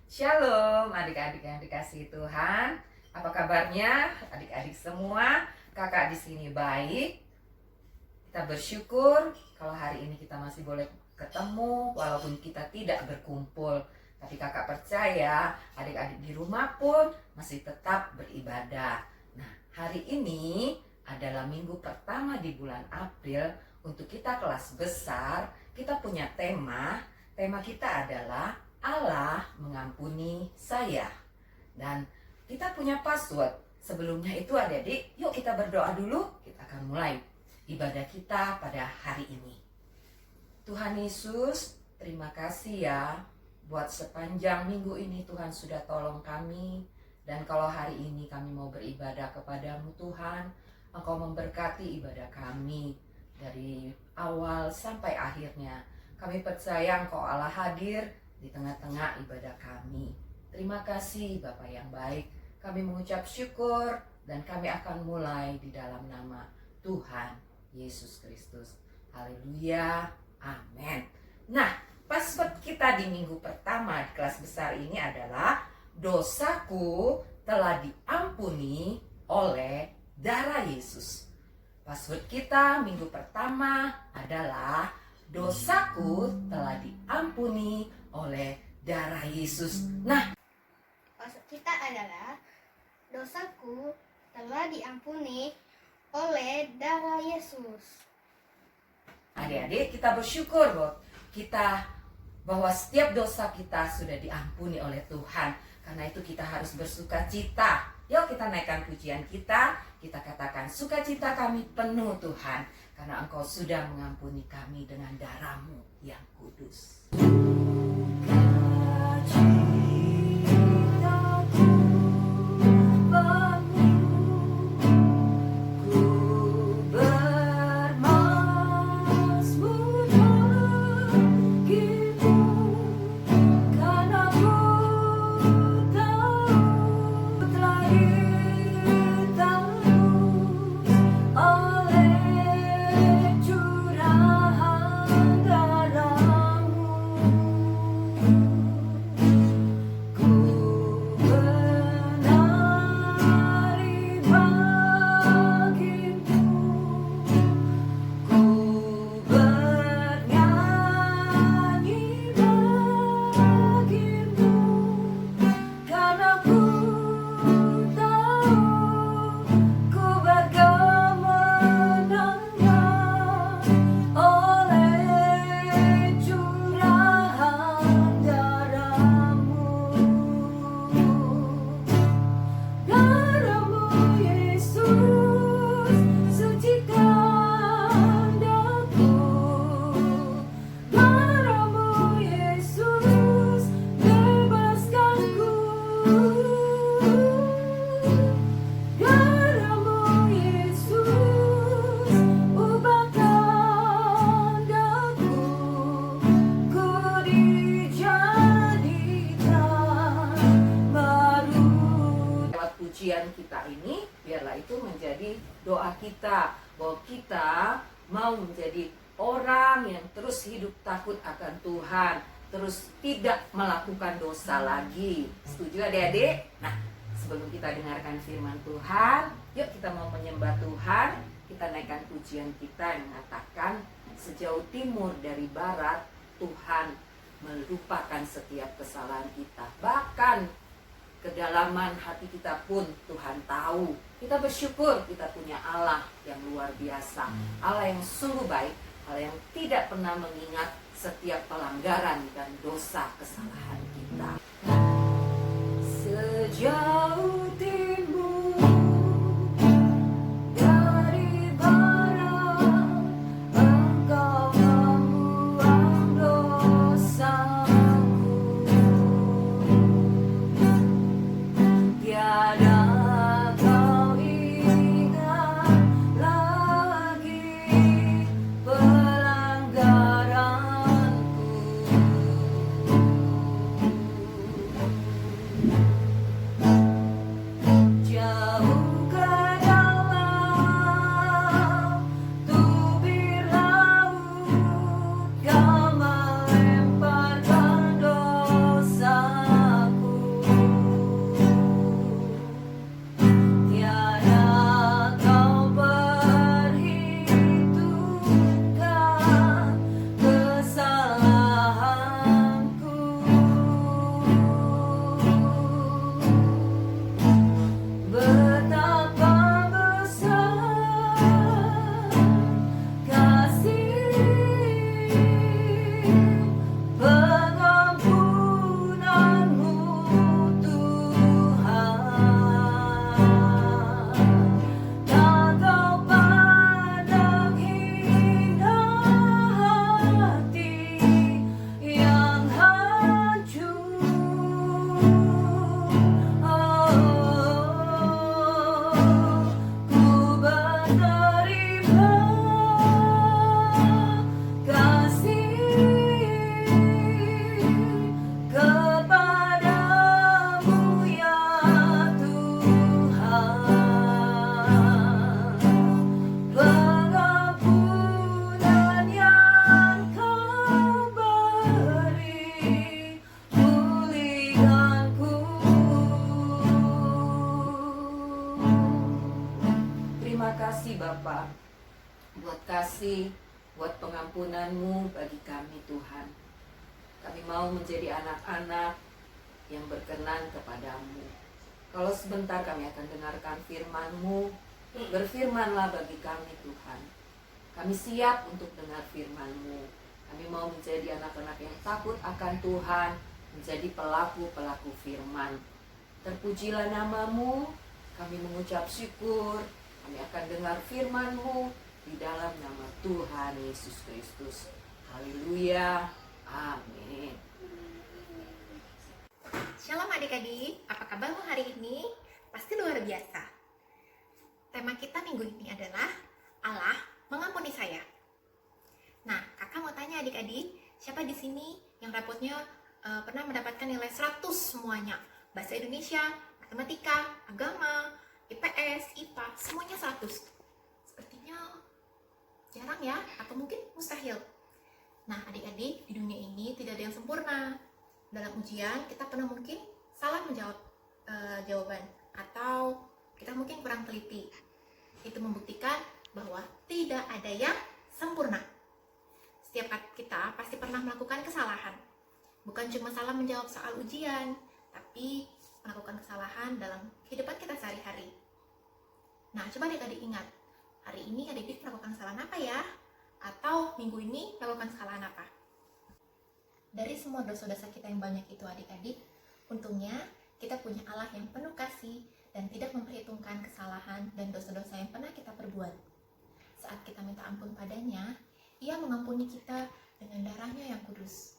Shalom adik-adik yang dikasihi Tuhan. Apa kabarnya adik-adik semua? Kakak di sini baik. Kita bersyukur kalau hari ini kita masih boleh ketemu walaupun kita tidak berkumpul. Tapi kakak percaya adik-adik di rumah pun masih tetap beribadah. Nah, hari ini adalah minggu pertama di bulan April. Untuk kita kelas besar, kita punya tema. Tema kita adalah Allah mengampuni saya. Dan kita punya password. Sebelumnya itu adik-adik, yuk kita berdoa dulu. Kita akan mulai ibadah kita pada hari ini. Tuhan Yesus, terima kasih ya buat sepanjang minggu ini Tuhan sudah tolong kami. Dan kalau hari ini kami mau beribadah kepadamu Tuhan, Engkau memberkati ibadah kami dari awal sampai akhirnya. Kami percaya Engkau Allah hadir di tengah-tengah ibadah kami. Terima kasih Bapa yang baik. Kami mengucap syukur dan kami akan mulai di dalam nama Tuhan Yesus Kristus. Haleluya. Amin. Nah, password kita di minggu pertama di kelas besar ini adalah dosaku telah diampuni oleh darah Yesus. Password kita minggu pertama adalah dosaku telah diampuni oleh darah Yesus. Nah, Maksud kita adalah dosaku telah diampuni oleh darah Yesus. adik-adik kita bersyukur bahwa setiap dosa kita sudah diampuni oleh Tuhan. Karena itu kita harus bersuka cita. Yuk kita naikkan pujian kita. Kita katakan sukacita kami penuh Tuhan. Karena Engkau sudah mengampuni kami dengan darah-Mu yang kudus. Pujian kita ini biarlah itu menjadi doa kita, bahwa kita mau menjadi orang yang terus hidup takut akan Tuhan, terus tidak melakukan dosa lagi. Setuju adik-adik? Nah, sebelum kita dengarkan firman Tuhan, yuk kita mau menyembah Tuhan. Kita naikkan pujian kita yang mengatakan, sejauh timur dari barat Tuhan melupakan setiap kesalahan kita. Bahkan kedalaman hati kita pun Tuhan tahu. Kita bersyukur kita punya Allah yang luar biasa, Allah yang sungguh baik, Allah yang tidak pernah mengingat setiap pelanggaran dan dosa kesalahan kita. Sejauh timur dari barat Engkau membuang dosaku. Tiada kau ingat lagi pelanggaranku. Bapa, buat kasih, buat pengampunan-Mu bagi kami Tuhan. Kami mau menjadi anak-anak yang berkenan kepadamu. Kalau sebentar kami akan dengarkan firman-Mu, berfirmanlah bagi kami Tuhan. Kami siap untuk dengar firman-Mu. Kami mau menjadi anak-anak yang takut akan Tuhan, menjadi pelaku-pelaku firman. Terpujilah nama-Mu, kami mengucap syukur, kami akan dengar firman-Mu di dalam nama Tuhan Yesus Kristus. Haleluya, amin. Shalom adik-adik, apa kabarmu hari ini? Pasti luar biasa. Tema kita minggu ini adalah Allah mengampuni saya. Nah, kakak mau tanya adik-adik, siapa di sini yang rapotnya pernah mendapatkan nilai 100 semuanya? Bahasa Indonesia, matematika, agama, IPS, IPA, semuanya 100. Sepertinya jarang ya, atau mungkin mustahil. Nah, adik-adik, di dunia ini tidak ada yang sempurna. Dalam ujian kita pernah mungkin salah menjawab jawaban, atau kita mungkin kurang teliti. Itu membuktikan bahwa tidak ada yang sempurna. Setiap kita pasti pernah melakukan kesalahan. Bukan cuma salah menjawab soal ujian, tapi melakukan kesalahan dalam kehidupan kita sehari-hari. Nah, coba adik-adik ingat, hari ini adik-adik melakukan kesalahan apa ya? Atau minggu ini melakukan kesalahan apa? Dari semua dosa-dosa kita yang banyak itu adik-adik, untungnya kita punya Allah yang penuh kasih dan tidak memperhitungkan kesalahan dan dosa-dosa yang pernah kita perbuat. Saat kita minta ampun padanya, Ia mengampuni kita dengan darahnya yang kudus.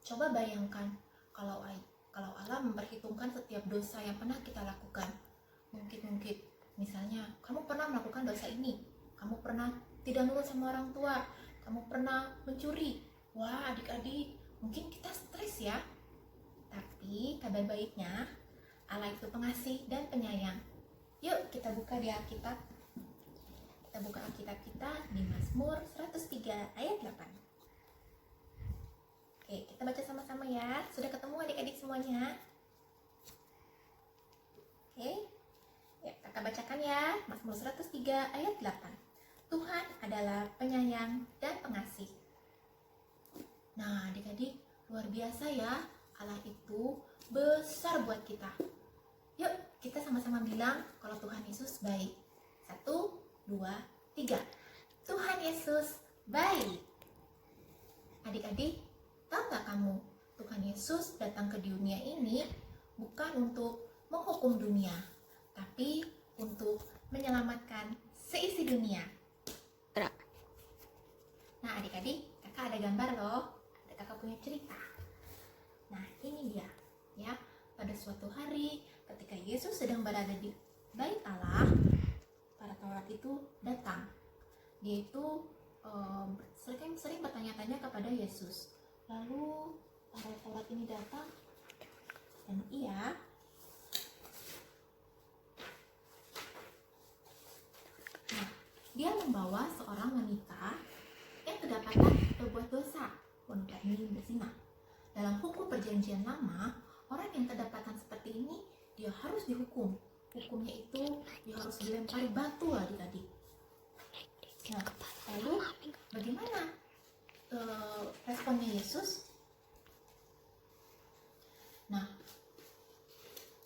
Coba bayangkan kalau Allah memperhitungkan setiap dosa yang pernah kita lakukan. Mungkin misalnya kamu pernah melakukan dosa ini, kamu pernah tidak nurut sama orang tua, kamu pernah mencuri. Wah, adik-adik, mungkin kita stres ya. Tapi kabar baiknya, Allah itu pengasih dan penyayang. Yuk kita buka di Alkitab. Kita buka Alkitab kita di Mazmur 103 ayat 8. Oke, kita baca sama-sama ya. Sudah ketemu adik-adik semuanya? Oke. Ya, kakak bacakan ya. Mazmur 103 ayat 8. Tuhan adalah penyayang dan pengasih. Nah, adik-adik, luar biasa ya, Allah itu besar buat kita. Yuk, kita sama-sama bilang kalau Tuhan Yesus baik. 1, 2, 3. Tuhan Yesus baik. Adik-adik, tahu nggak kamu, Tuhan Yesus datang ke dunia ini bukan untuk menghukum dunia, tapi untuk menyelamatkan seisi dunia. Nah, adik-adik, kakak ada gambar loh. Kakak punya cerita. Nah, ini dia ya. Pada suatu hari ketika Yesus sedang berada di bait Allah, para Taurat itu datang. Dia itu sering bertanya-tanya kepada Yesus. Lalu para Taurat ini datang dan dia membawa seorang wanita yang kedapatan berbuat dosa. Wanita ini berzina. Dalam hukum perjanjian lama, orang yang kedapatan seperti ini dia harus dihukum. Hukumnya itu dia harus dilempari batu adik-adik. Nah, lalu bagaimana responnya Yesus? Nah,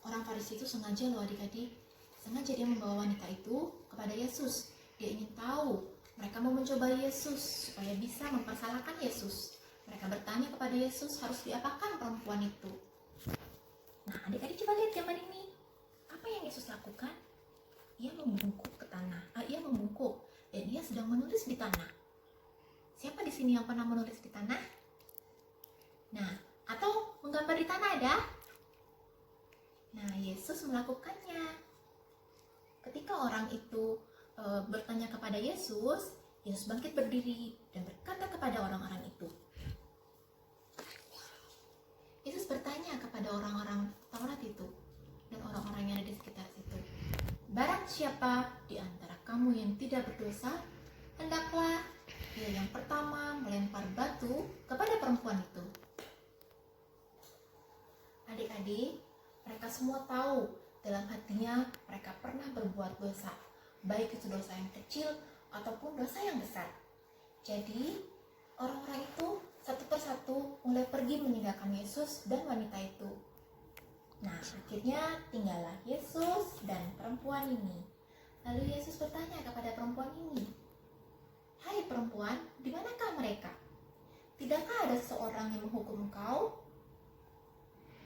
orang Farisi itu sengaja loh adik-adik, sengaja dia membawa wanita itu kepada Yesus. Dia ingin tahu, mereka mau mencoba Yesus supaya bisa mempersalahkan Yesus. Mereka bertanya kepada Yesus, harus diapakan perempuan itu? Nah, adik-adik coba lihat gambar ini. Apa yang Yesus lakukan? Ia membungkuk ke tanah. Ia membungkuk dan ia sedang menulis di tanah. Siapa di sini yang pernah menulis di tanah? Nah, atau menggambar di tanah ada? Nah, Yesus melakukannya. Ketika orang itu bertanya kepada Yesus, Yesus bangkit berdiri dan berkata kepada orang-orang itu. Yesus bertanya kepada orang-orang Taurat itu dan orang-orang yang ada di sekitar situ. Barang siapa di antara kamu yang tidak berdosa, hendaklah dia yang pertama melempar batu kepada perempuan itu. Adik-adik, mereka semua tahu dalam hatinya mereka pernah berbuat dosa. baik itu dosa yang kecil ataupun dosa yang besar. Jadi orang-orang itu satu persatu mulai pergi meninggalkan Yesus dan wanita itu. Nah, akhirnya tinggallah Yesus dan perempuan ini. Lalu Yesus bertanya kepada perempuan ini, "Hai perempuan, di manakah mereka? Tidakkah ada seseorang yang menghukum engkau?"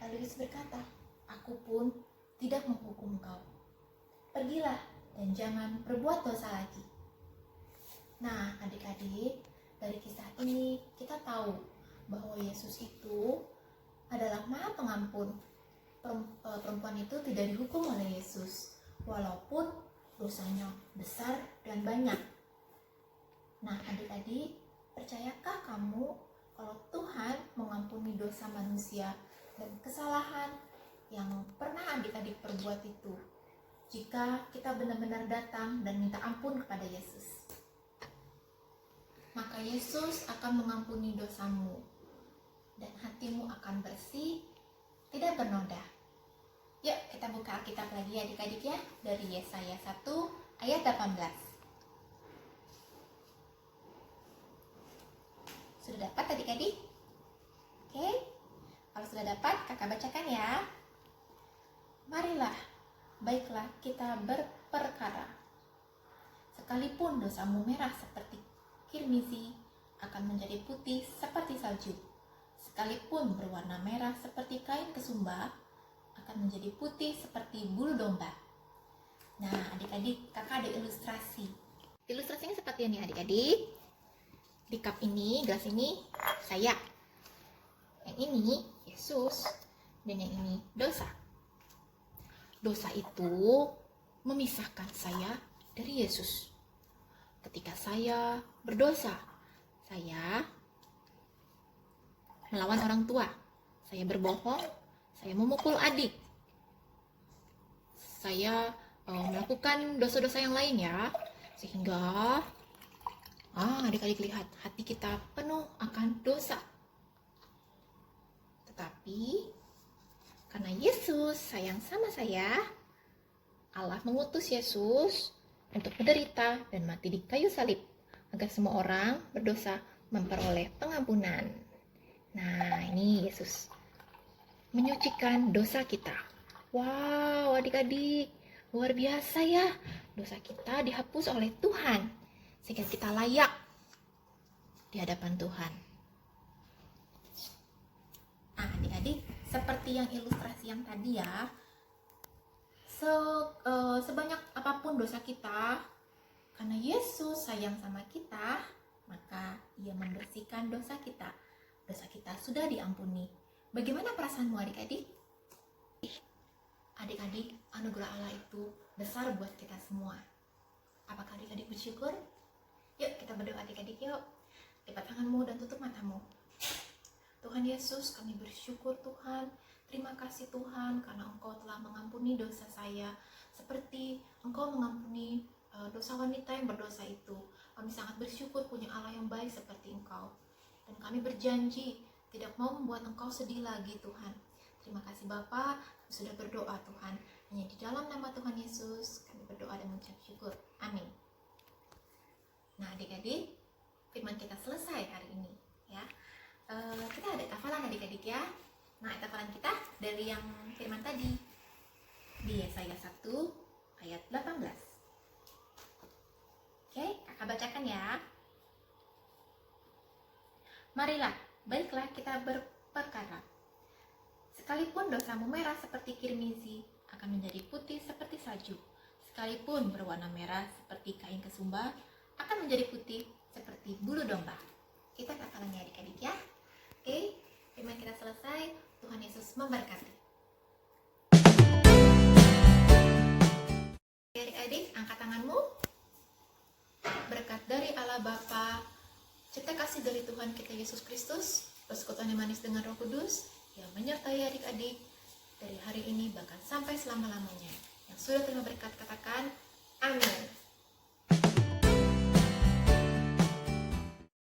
Lalu Yesus berkata, "Aku pun tidak menghukum engkau. Pergilah dan jangan berbuat dosa lagi." Nah, adik-adik, dari kisah ini kita tahu bahwa Yesus itu adalah Maha Pengampun. Perempuan itu tidak dihukum oleh Yesus, walaupun dosanya besar dan banyak. Nah, adik-adik, percayakah kamu kalau Tuhan mengampuni dosa manusia dan kesalahan yang pernah adik-adik perbuat itu, jika kita benar-benar datang dan minta ampun kepada Yesus? Maka Yesus akan mengampuni dosamu dan hatimu akan bersih, tidak bernoda. Yuk kita buka Alkitab lagi adik-adik ya, dari Yesaya 1 ayat 18. Sudah dapat adik-adik? Oke, kalau sudah dapat kakak bacakan ya. "Marilah, baiklah kita berperkara. Sekalipun dosamu merah seperti kirmizi, akan menjadi putih seperti salju. Sekalipun berwarna merah seperti kain kesumba, akan menjadi putih seperti bulu domba." Nah, adik-adik, kakak ada ilustrasi. Ilustrasinya seperti ini adik-adik. Di cup ini, gelas ini, saya. Yang ini, Yesus. Dan yang ini, dosa. Dosa itu memisahkan saya dari Yesus. Ketika saya berdosa, saya melawan orang tua, saya berbohong, saya memukul adik, saya melakukan dosa-dosa yang lain ya, sehingga adik-adik lihat, hati kita penuh akan dosa. Tetapi karena Yesus sayang sama saya, Allah mengutus Yesus untuk menderita dan mati di kayu salib, agar semua orang berdosa memperoleh pengampunan. Nah, ini Yesus menyucikan dosa kita. Wow, adik-adik, luar biasa ya. Dosa kita dihapus oleh Tuhan, sehingga kita layak di hadapan Tuhan. Nah, adik-adik, seperti yang ilustrasi yang tadi ya, sebanyak apapun dosa kita, karena Yesus sayang sama kita, maka Ia membersihkan dosa kita. Dosa kita sudah diampuni. Bagaimana perasaanmu adik-adik? Adik-adik, anugerah Allah itu besar buat kita semua. Apakah adik-adik bersyukur? Yuk kita berdoa adik-adik yuk. Lipat tanganmu dan tutup matamu. Tuhan Yesus, kami bersyukur Tuhan. Terima kasih Tuhan karena Engkau telah mengampuni dosa saya. Seperti Engkau mengampuni dosa wanita yang berdosa itu. Kami sangat bersyukur punya Allah yang baik seperti Engkau. Dan kami berjanji tidak mau membuat Engkau sedih lagi Tuhan. Terima kasih Bapa, kami sudah berdoa Tuhan. Hanya di dalam nama Tuhan Yesus kami berdoa dan mengucap syukur. Amin. Nah adik-adik, firman kita selesai hari ini ya. Kita ada hafalan adik-adik ya. Nah hafalan kita dari yang firman tadi di Yesaya 1 ayat 18. Oke, kakak bacakan ya. "Marilah, baiklah kita berperkara. Sekalipun dosamu merah seperti kirmizi, akan menjadi putih seperti salju. Sekalipun berwarna merah seperti kain kesumba, akan menjadi putih seperti bulu domba." Kita hafalannya adik-adik ya. Oke, firman kita selesai. Tuhan Yesus memberkati. Adik-adik, angkat tanganmu. Berkat dari Allah Bapa, cinta kasih dari Tuhan kita Yesus Kristus, persekutuan yang manis dengan Roh Kudus yang menyertai adik-adik dari hari ini bahkan sampai selama-lamanya. Yang sudah terima berkat katakan